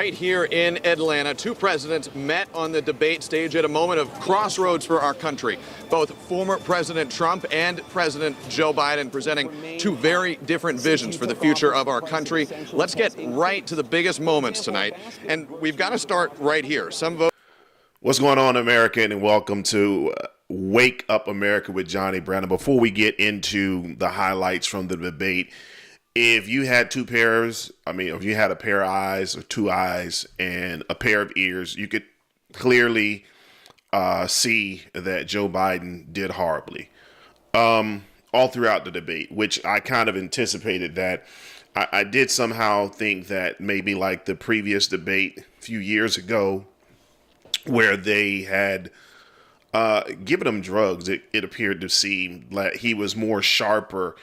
right here in Atlanta. Two presidents met on the debate stage at a moment of crossroads for our country. Both former President Trump and President Joe Biden presenting two very different visions for the future of our country. Let's get right to the biggest moments tonight. And we've got to start right here. What's going on, America, and welcome to Wake Up America with Johnny Brandon. Before we get into the highlights from the debate, if you had if you had a pair of eyes or two eyes and a pair of ears, you could clearly see that Joe Biden did horribly all throughout the debate, which I kind of anticipated that. I did somehow think that maybe like the previous debate a few years ago where they had given him drugs, it appeared to seem like he was more sharper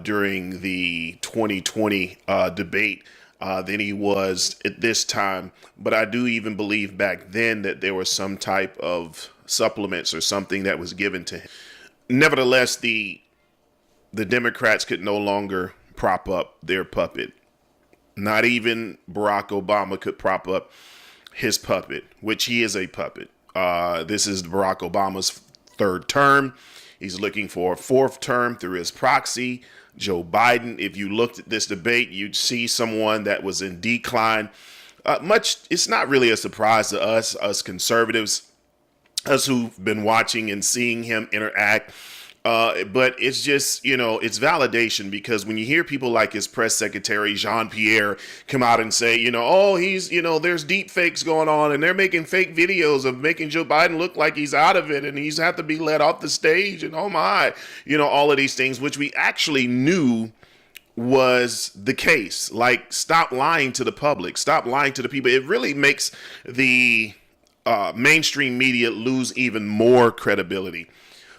during the 2020 debate than he was at this time. But I do even believe back then that there was some type of supplements or something that was given to him. Nevertheless, the Democrats could no longer prop up their puppet. Not even Barack Obama could prop up his puppet, which he is a puppet. This is Barack Obama's third term. He's looking for a fourth term through his proxy, Joe Biden. If you looked at this debate, you'd see someone that was in decline. It's not really a surprise to us conservatives, us who've been watching and seeing him interact. But it's just, it's validation, because when you hear people like his press secretary, Jean-Pierre, come out and say, there's deep fakes going on and they're making fake videos of making Joe Biden look like he's out of it and he's have to be let off the stage and oh my, all of these things, which we actually knew was the case. Like, stop lying to the public, stop lying to the people. It really makes the mainstream media lose even more credibility.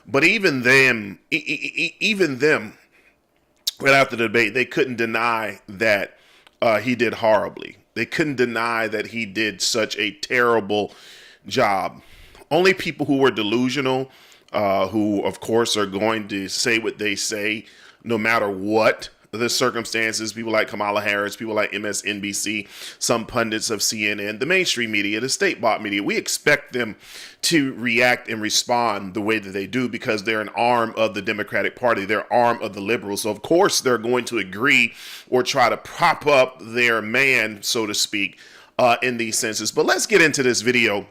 But even them, right after the debate, they couldn't deny that he did horribly. They couldn't deny that he did such a terrible job. Only people who were delusional, who, of course, are going to say what they say no matter what the circumstances, people like Kamala Harris, people like MSNBC, some pundits of CNN, the mainstream media, the state-bought media, we expect them to react and respond the way that they do because they're an arm of the Democratic Party. They're an arm of the liberals. So, of course, they're going to agree or try to prop up their man, so to speak, in these senses. But let's get into this video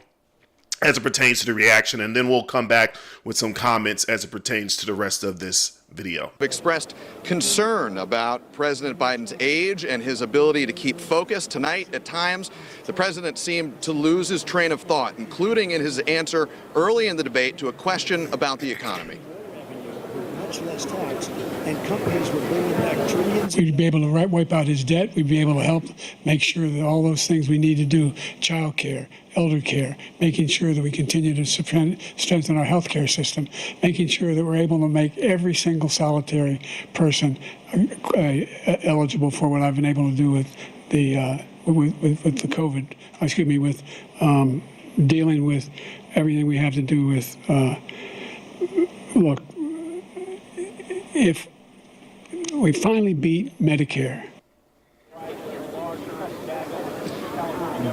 as it pertains to the reaction, and then we'll come back with some comments as it pertains to the rest of this video. Expressed concern about President Biden's age and his ability to keep focus. Tonight, at times, the president seemed to lose his train of thought, including in his answer early in the debate to a question about the economy. Much less tax, and companies were bringing back trillions. We'd be able to wipe out his debt. We'd be able to help make sure that all those things we need to do, child care, elder care, making sure that we continue to strengthen our health care system, making sure that we're able to make every single solitary person eligible for what I've been able to do with the with the COVID, with dealing with everything we have to do with, look, if we finally beat Medicare.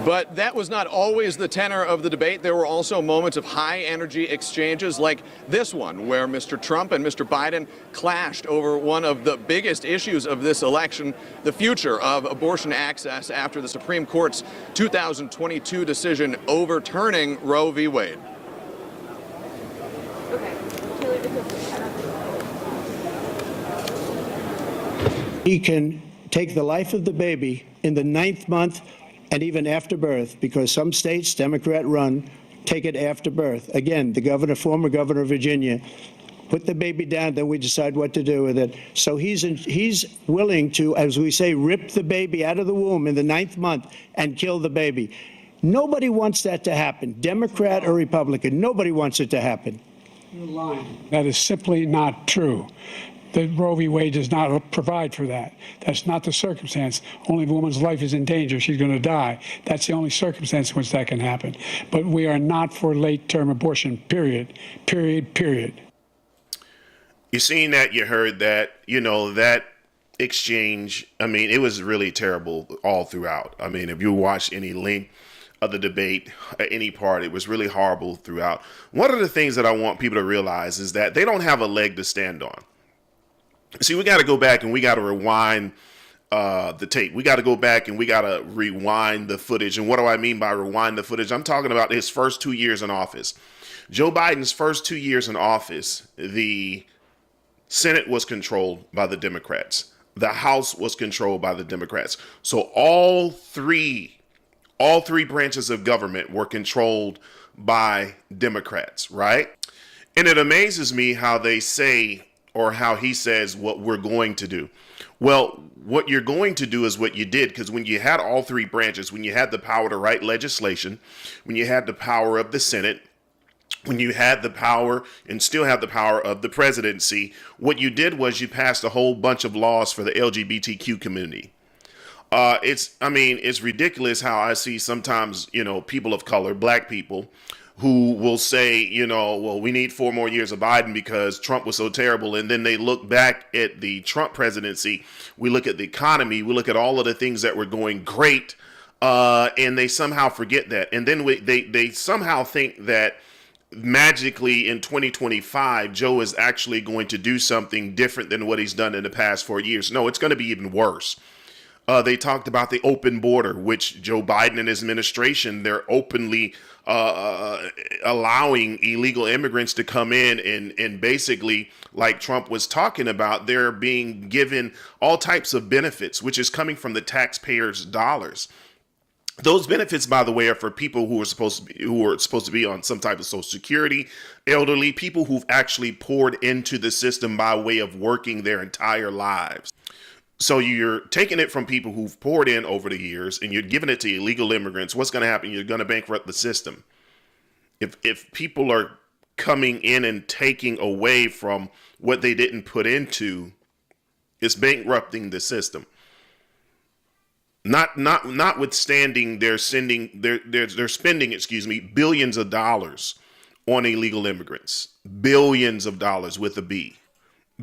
But that was not always the tenor of the debate. There were also moments of high-energy exchanges like this one, where Mr. Trump and Mr. Biden clashed over one of the biggest issues of this election, the future of abortion access after the Supreme Court's 2022 decision overturning Roe v. Wade. He can take the life of the baby in the 9th month and even after birth, because some states, Democrat run, take it after birth. Again, the former governor of Virginia, put the baby down, then we decide what to do with it. So he's willing to, as we say, rip the baby out of the womb in the 9th month and kill the baby. Nobody wants that to happen, Democrat or Republican. Nobody wants it to happen. You're lying. That is simply not true. The Roe v. Wade does not provide for that. That's not the circumstance. Only if a woman's life is in danger, she's going to die. That's the only circumstance in which that can happen. But we are not for late-term abortion, period, period, period. You seen that, you heard that, that exchange. I mean, it was really terrible all throughout. I mean, if you watch any length of the debate at any part, it was really horrible throughout. One of the things that I want people to realize is that they don't have a leg to stand on. See, we got to go back and we got to rewind the tape. We got to go back and we got to rewind the footage. And what do I mean by rewind the footage? I'm talking about his first 2 years in office. Joe Biden's first 2 years in office, the Senate was controlled by the Democrats. The House was controlled by the Democrats. So all three branches of government were controlled by Democrats, right? And it amazes me how they say, or how he says, what we're going to do. Well, what you're going to do is what you did, because when you had all three branches, when you had the power to write legislation, when you had the power of the Senate, when you had the power and still have the power of the presidency, what you did was you passed a whole bunch of laws for the LGBTQ community. It's ridiculous how I see sometimes, people of color, black people, who will say, well, we need 4 more years of Biden because Trump was so terrible. And then they look back at the Trump presidency. We look at the economy. We look at all of the things that were going great. And they somehow forget that. And then they somehow think that magically in 2025, Joe is actually going to do something different than what he's done in the past 4 years. No, it's going to be even worse. They talked about the open border, which Joe Biden and his administration, they're openly allowing illegal immigrants to come in and basically, like Trump was talking about, they're being given all types of benefits, which is coming from the taxpayers' dollars. Those benefits, by the way, are for people who are supposed to be on some type of Social Security, elderly, people who've actually poured into the system by way of working their entire lives. So you're taking it from people who've poured in over the years and you're giving it to illegal immigrants. What's going to happen? You're going to bankrupt the system. If people are coming in and taking away from what they didn't put into, it's bankrupting the system. Notwithstanding, they're spending billions of dollars on illegal immigrants. Billions of dollars with a B.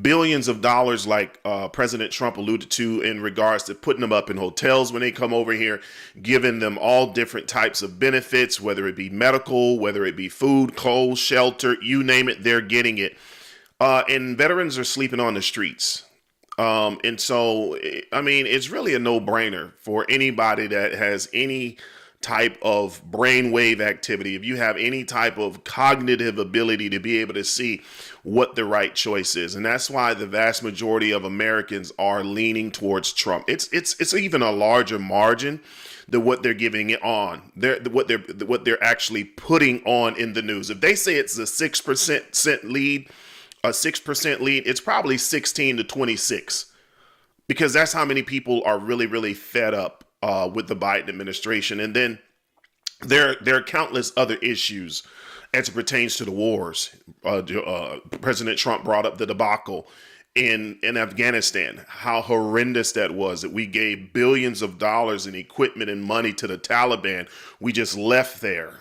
Billions of dollars, like President Trump alluded to, in regards to putting them up in hotels when they come over here, giving them all different types of benefits, whether it be medical, whether it be food, clothes, shelter, you name it, they're getting it. And veterans are sleeping on the streets. And so, it's really a no-brainer for anybody that has any type of brainwave activity. If you have any type of cognitive ability to be able to see what the right choice is. And that's why the vast majority of Americans are leaning towards Trump. It's even a larger margin than what they're giving it on. What they're actually putting on in the news. If they say it's a 6% lead, it's probably 16 to 26, because that's how many people are really, really fed up with the Biden administration. And then there are countless other issues as it pertains to the wars. President Trump brought up the debacle in Afghanistan, how horrendous that was, that we gave billions of dollars in equipment and money to the Taliban. We just left there.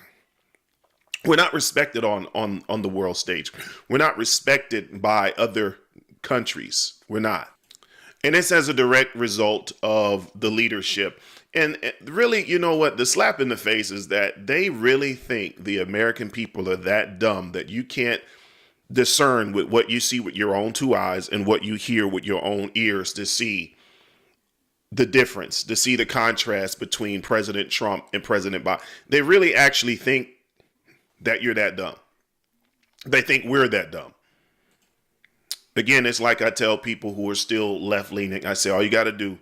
We're not respected on the world stage. We're not respected by other countries. We're not. And it's as a direct result of the leadership. And really, you know what? The slap in the face is that they really think the American people are that dumb that you can't discern with what you see with your own 2 eyes and what you hear with your own ears to see the difference, to see the contrast between President Trump and President Biden. They really actually think that you're that dumb. They think we're that dumb. Again, it's like I tell people who are still left-leaning, I say, all you got to do,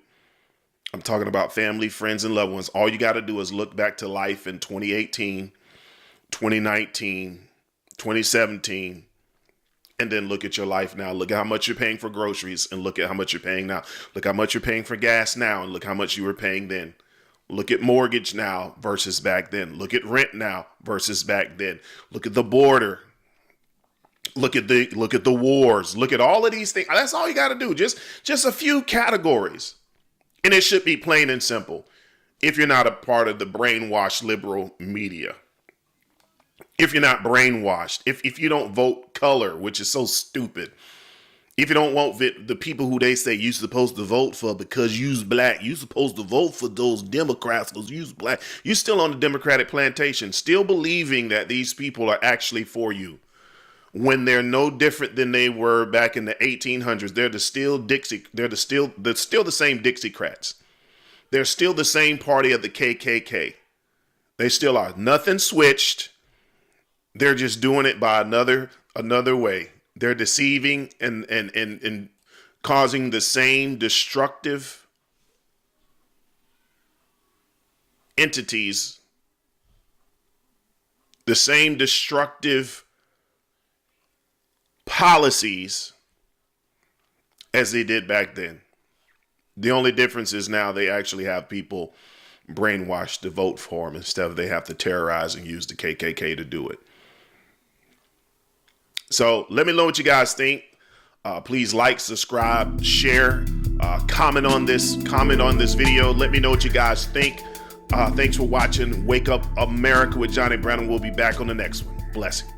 I'm talking about family, friends, and loved ones, all you got to do is look back to life in 2018, 2019, 2017, and then look at your life now. Look at how much you're paying for groceries and look at how much you're paying now. Look how much you're paying for gas now and look how much you were paying then. Look at mortgage now versus back then. Look at rent now versus back then. Look at the border. Look at the wars. Look at all of these things. That's all you got to do. Just a few categories. And it should be plain and simple. If you're not a part of the brainwashed liberal media. If you're not brainwashed. If you don't vote color, which is so stupid. If you don't want the people who they say you're supposed to vote for because you's black, you're supposed to vote for those Democrats because you's black. You're still on the Democratic plantation, still believing that these people are actually for you, when they're no different than they were back in the 1800s. They're the still the same Dixiecrats. They're still the same party of the KKK. They still are. Nothing switched. They're just doing it by another way. They're deceiving and causing the same destructive entities, the same destructive policies as they did back then. The only difference is now they actually have people brainwashed to vote for them instead of they have to terrorize and use the KKK to do it. So let me know what you guys think. Please like, subscribe, share, comment on this video. Let me know what you guys think. Thanks for watching Wake Up America with Johnny Brown. We'll be back on the next one. Blessing.